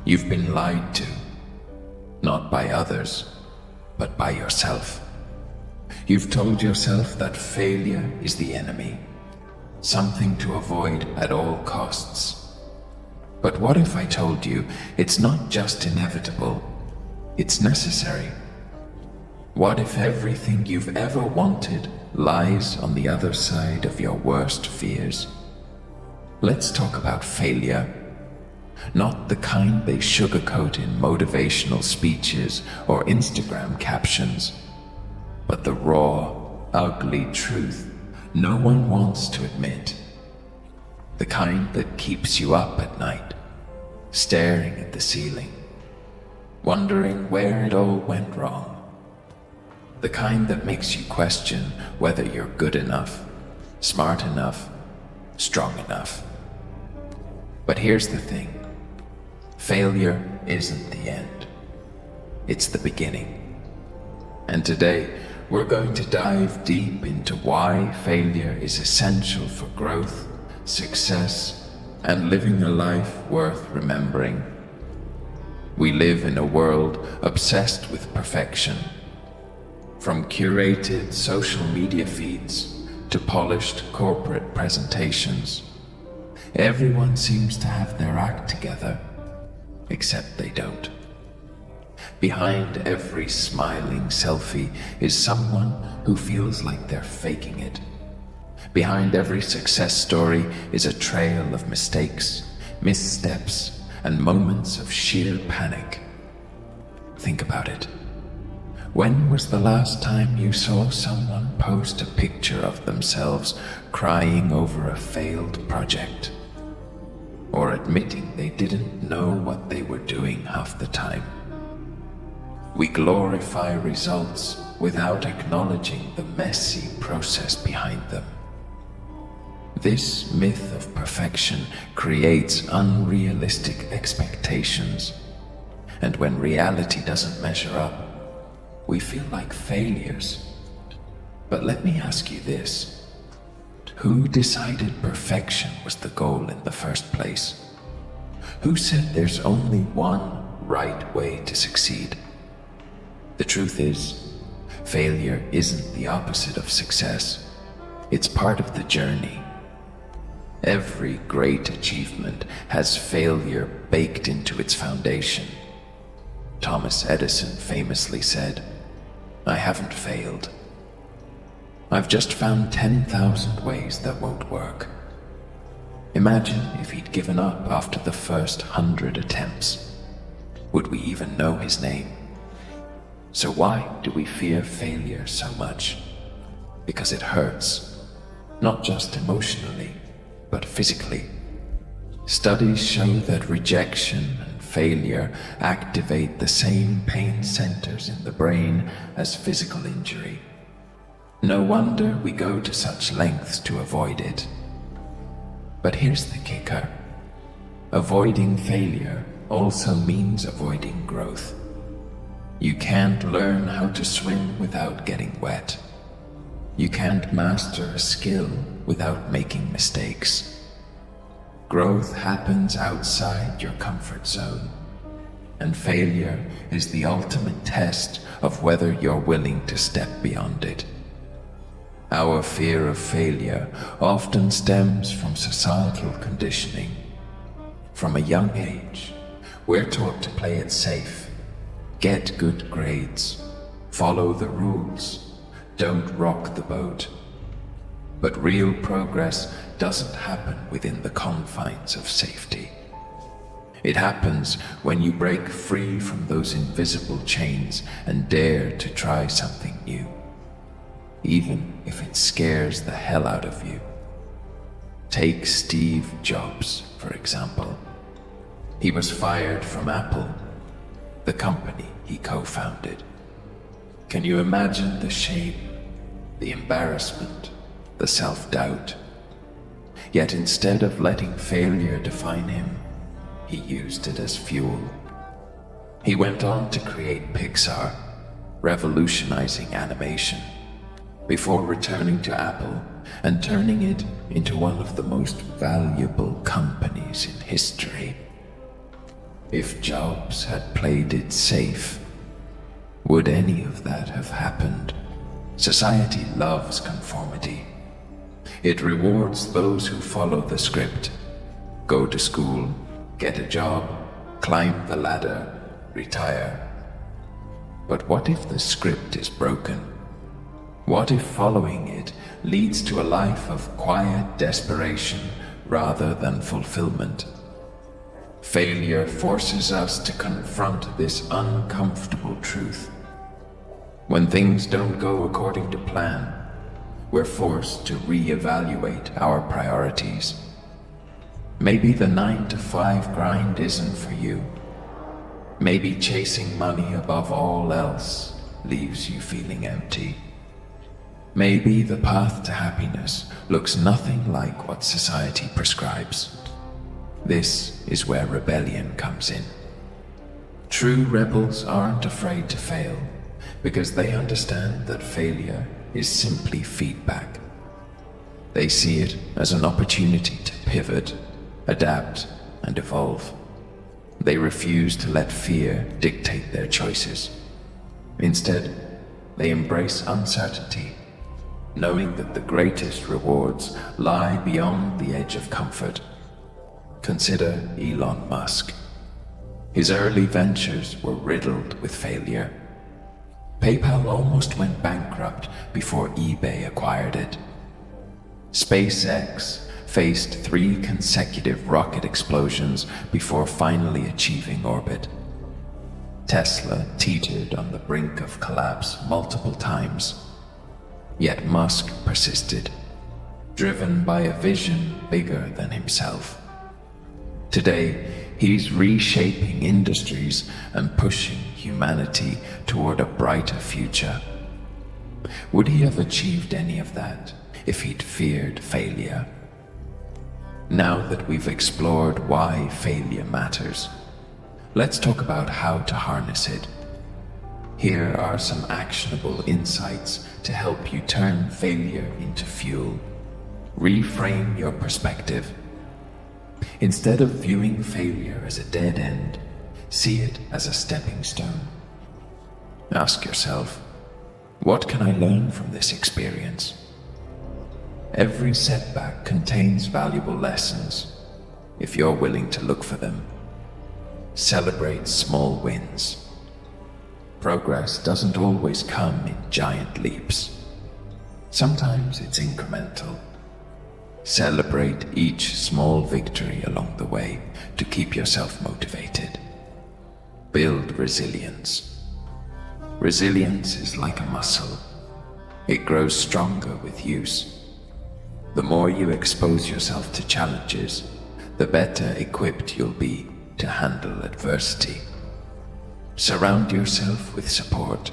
You've been lied to, not by others, but by yourself. You've told yourself that failure is the enemy, something to avoid at all costs. But what if I told you it's not just inevitable, it's necessary? What if everything you've ever wanted lies on the other side of your worst fears? Let's talk about failure. Not the kind they sugarcoat in motivational speeches or Instagram captions, but the raw, ugly truth no one wants to admit. The kind that keeps you up at night, staring at the ceiling, wondering where it all went wrong. The kind that makes you question whether you're good enough, smart enough, strong enough. But here's the thing. Failure isn't the end. It's the beginning. And today, we're going to dive deep into why failure is essential for growth, success, and living a life worth remembering. We live in a world obsessed with perfection. From curated social media feeds to polished corporate presentations, everyone seems to have their act together, except they don't. Behind every smiling selfie is someone who feels like they're faking it. Behind every success story is a trail of mistakes, missteps, and moments of sheer panic. Think about it. When was the last time you saw someone post a picture of themselves crying over a failed project? Or admitting they didn't know what they were doing half the time? We glorify results without acknowledging the messy process behind them. This myth of perfection creates unrealistic expectations, and when reality doesn't measure up, we feel like failures. But let me ask you this. Who decided perfection was the goal in the first place? Who said there's only one right way to succeed? The truth is, failure isn't the opposite of success. It's part of the journey. Every great achievement has failure baked into its foundation. Thomas Edison famously said, "I haven't failed. I've just found 10,000 ways that won't work." Imagine if he'd given up after the first 100 attempts. Would we even know his name? So why do we fear failure so much? Because it hurts, not just emotionally, but physically. Studies show that rejection and failure activate the same pain centers in the brain as physical injury. No wonder we go to such lengths to avoid it. But here's the kicker. Avoiding failure also means avoiding growth. You can't learn how to swim without getting wet. You can't master a skill without making mistakes. Growth happens outside your comfort zone, and failure is the ultimate test of whether you're willing to step beyond it. Our fear of failure often stems from societal conditioning. From a young age, we're taught to play it safe, get good grades, follow the rules, don't rock the boat. But real progress doesn't happen within the confines of safety. It happens when you break free from those invisible chains and dare to try something new, even if it scares the hell out of you. Take Steve Jobs, for example. He was fired from Apple, the company he co-founded. Can you imagine the shame, the embarrassment, the self-doubt? Yet instead of letting failure define him, he used it as fuel. He went on to create Pixar, revolutionizing animation, before returning to Apple and turning it into one of the most valuable companies in history. If Jobs had played it safe, would any of that have happened? Society loves conformity. It rewards those who follow the script. Go to school, get a job, climb the ladder, retire. But what if the script is broken? What if following it leads to a life of quiet desperation rather than fulfillment? Failure forces us to confront this uncomfortable truth. When things don't go according to plan, we're forced to reevaluate our priorities. Maybe the 9-to-5 grind isn't for you. Maybe chasing money above all else leaves you feeling empty. Maybe the path to happiness looks nothing like what society prescribes. This is where rebellion comes in. True rebels aren't afraid to fail because they understand that failure is simply feedback. They see it as an opportunity to pivot, adapt, and evolve. They refuse to let fear dictate their choices. Instead, they embrace uncertainty, knowing that the greatest rewards lie beyond the edge of comfort. Consider Elon Musk. His early ventures were riddled with failure. PayPal almost went bankrupt before eBay acquired it. SpaceX faced 3 consecutive rocket explosions before finally achieving orbit. Tesla teetered on the brink of collapse multiple times. Yet Musk persisted, driven by a vision bigger than himself. Today, he's reshaping industries and pushing humanity toward a brighter future. Would he have achieved any of that if he'd feared failure? Now that we've explored why failure matters, let's talk about how to harness it. Here are some actionable insights to help you turn failure into fuel. Reframe your perspective. Instead of viewing failure as a dead end, see it as a stepping stone. Ask yourself, what can I learn from this experience? Every setback contains valuable lessons, if you're willing to look for them. Celebrate small wins. Progress doesn't always come in giant leaps. Sometimes it's incremental. Celebrate each small victory along the way to keep yourself motivated. Build resilience. Resilience is like a muscle. It grows stronger with use. The more you expose yourself to challenges, the better equipped you'll be to handle adversity. Surround yourself with support.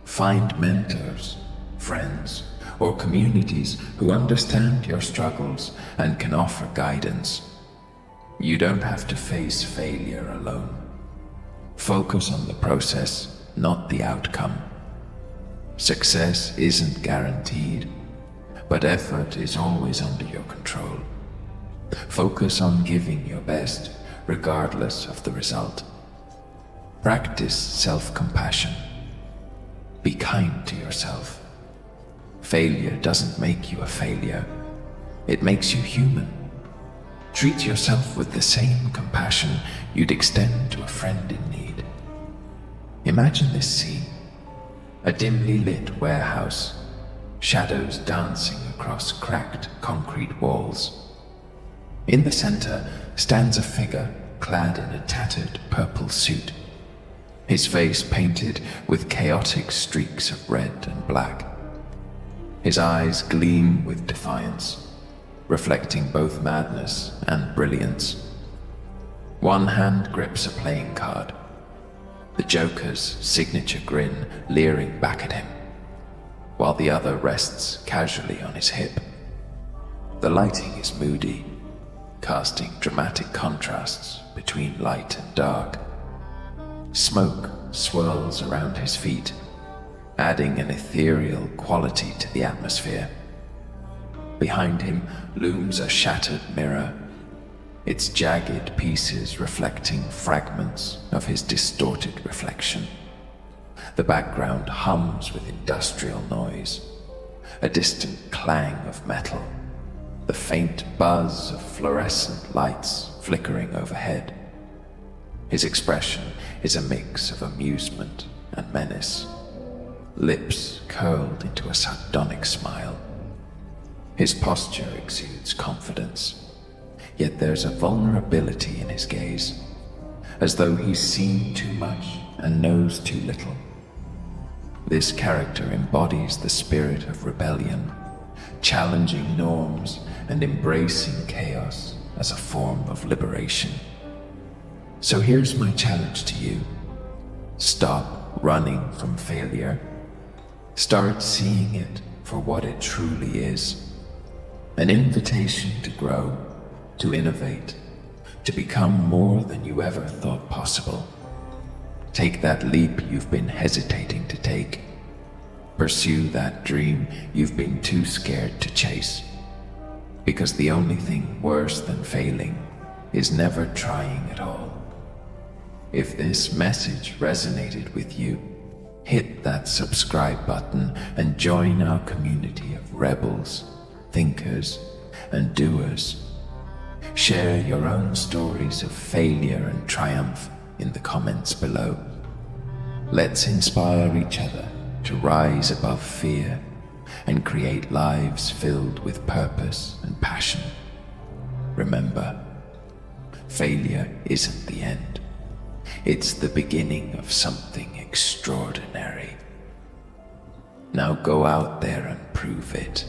Find mentors, friends, or communities who understand your struggles and can offer guidance. You don't have to face failure alone. Focus on the process, not the outcome. Success isn't guaranteed, but effort is always under your control. Focus on giving your best, regardless of the result. Practice self-compassion. Be kind to yourself. Failure doesn't make you a failure. It makes you human. Treat yourself with the same compassion you'd extend to a friend in need. Imagine this scene. A dimly lit warehouse, shadows dancing across cracked concrete walls. In the center stands a figure clad in a tattered purple suit, his face painted with chaotic streaks of red and black. His eyes gleam with defiance, reflecting both madness and brilliance. One hand grips a playing card, the Joker's signature grin leering back at him, while the other rests casually on his hip. The lighting is moody, casting dramatic contrasts between light and dark. Smoke swirls around his feet, adding an ethereal quality to the atmosphere. Behind him looms a shattered mirror, its jagged pieces reflecting fragments of his distorted reflection. The background hums with industrial noise, a distant clang of metal, the faint buzz of fluorescent lights flickering overhead. His expression is a mix of amusement and menace, lips curled into a sardonic smile. His posture exudes confidence, yet there's a vulnerability in his gaze, as though he's seen too much and knows too little. This character embodies the spirit of rebellion, challenging norms and embracing chaos as a form of liberation. So here's my challenge to you. Stop running from failure. Start seeing it for what it truly is. An invitation to grow, to innovate, to become more than you ever thought possible. Take that leap you've been hesitating to take. Pursue that dream you've been too scared to chase. Because the only thing worse than failing is never trying at all. If this message resonated with you, hit that subscribe button and join our community of rebels, thinkers, and doers. Share your own stories of failure and triumph in the comments below. Let's inspire each other to rise above fear and create lives filled with purpose and passion. Remember, failure isn't the end. It's the beginning of something extraordinary. Now go out there and prove it.